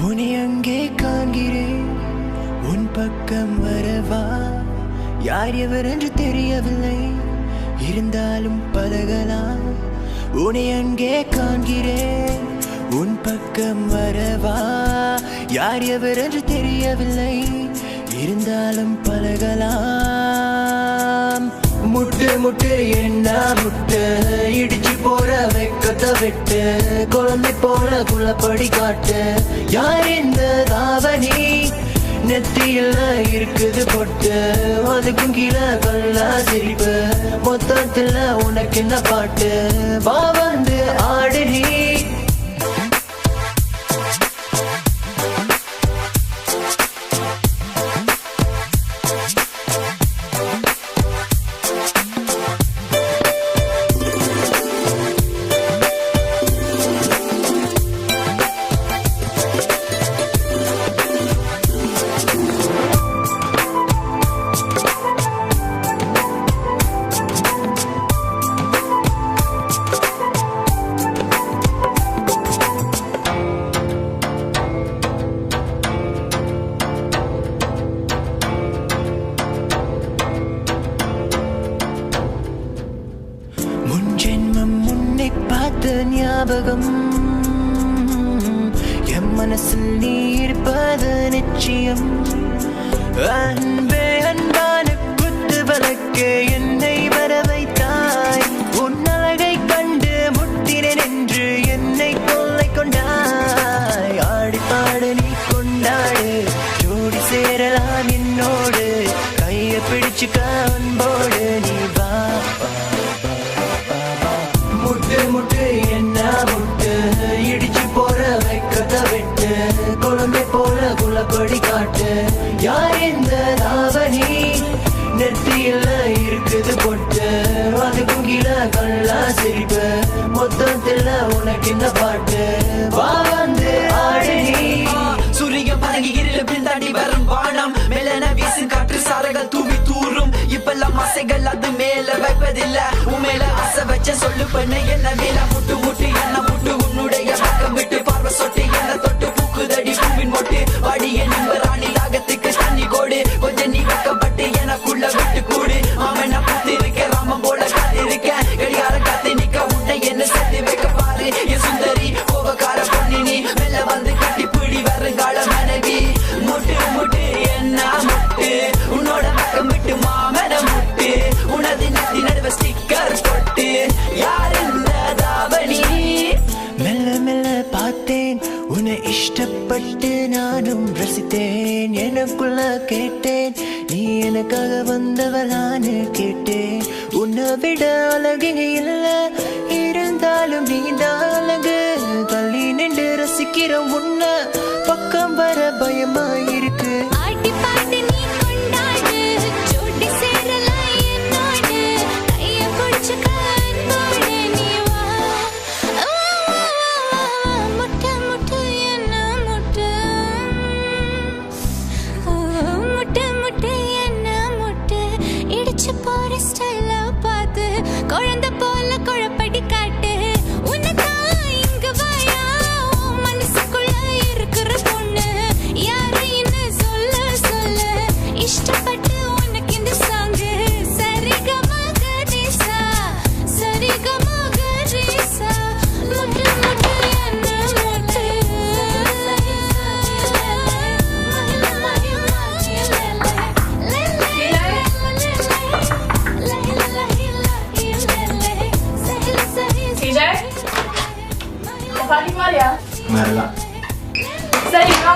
உன்னை அங்கே காண்கிறேன், உன் பக்கம் வரவா? யார் எவர் என்று தெரியவில்லை, இருந்தாலும் பழகலாம். உன்னை அங்கே காண்கிறேன், உன் பக்கம் வரவா? யார் எவர் என்று தெரியவில்லை, இருந்தாலும் பழகலாம். முட்டு முட்டு என்ன முட்டு, இடிச்சு போற வெக்கத்தை விட்டு, குழந்தை போல குள்ளப்படி காட்டு. யார் இந்த தாவணி நெத்தியில இருக்குது பொட்டு, அதுக்கும் கீழே கல்லா சிரிப்பு, மொத்தத்துல உனக்கு என்ன பாட்டு? வா வந்து ஆடு நீ. பார்த்த ஞாபகம் என் மனசில் நீ இருப்பது நிச்சயம். அன்பே அன்பான குத்து வழக்கே என்னை வர வைத்தாய், உன் அழகை கண்டு முட்டினேன் என்று என்னை கொள்ளை கொண்டாய். ஆடி பாடு நீ கொண்டாடு, ஜோடி சேரலாம் என்னோடு, கையை பிடிச்சுக்க அன்போடு நீ வா. முட்டு முட்டு என்ன முட்டு, இடிச்சு போற வெக்கத்தை விட்டு, குழந்தை போல குள்ளப்படி காட்டு. யார் இந்த தாவணி நெத்தியில இருக்குது பொட்டு, அதுக்கும் கீழே கல்லா சிரிப்பு, மொத்தத்துல உனக்கு என்ன பாட்டு? வா வந்து ஆடு நீ. சூரியன் பதங்கி இருள் பின்தாண்டி வரும் வானம், மெல்லன வீசும் காற்று சாரங்கள் தூவி தூரும். இப்பெல்லாம் ஆசைகள் அது மேல வைப்பதில்ல, உண்மையில ஆசை வச்ச சொல்லு பண்ண என்ன மேல. முட்டு முட்டு என்ன முட்டு, உன்னுடைய பக்கம் விட்டு பார்வை சொட்டு என்ன தொட்டு பூக்குதடி பூவின் மொட்டு. வாடிய நிம்ப ராணி தாகத்துக்கு தண்ணி கோடு, கொஞ்சம் நீ வைக்கப்பட்டு எனக்குள்ள விட்டு கூடு. மாமன் பூத்து இருக்க ராமம் போல காத்திருக்க, கடிகார காத்து நிக்க உன்னை என்ன சேர்த்து வைக்க பாரு. என் சுந்தரி கோபக்கார பொண்ணு நீ, மெல்ல வந்து கட்டி பிடி வருங்கால மனைவி. முட்டு முட்டு என்ன முட்டு, உன்னோட பக்கம் விட்டு மாமன முட்டு, உனது நெத்தி நடுவ ஸ்டிக்கர் போட்டு. யார் இந்த தாவணி? மெல்ல மெல்ல பார்த்தேன் உன்னை, இஷ்டப்பட்டு நானும் ரசித்தேன். எனக்குள்ள கேட்டேன், நீ எனக்காக வந்தவளான்னு கேட்டேன். உன்னை விட அழகு இல்ல, இருந்தாலும் நீ தான் அழகு. தள்ளி நின்று ரசிக்கிற உன்னை பக்கம் வர பயமா இருக்கு. குழந்தை போல குழப்படி காட்டு, உன்னை பாட்டி மாதிரியா? வேறதான். சரி வா.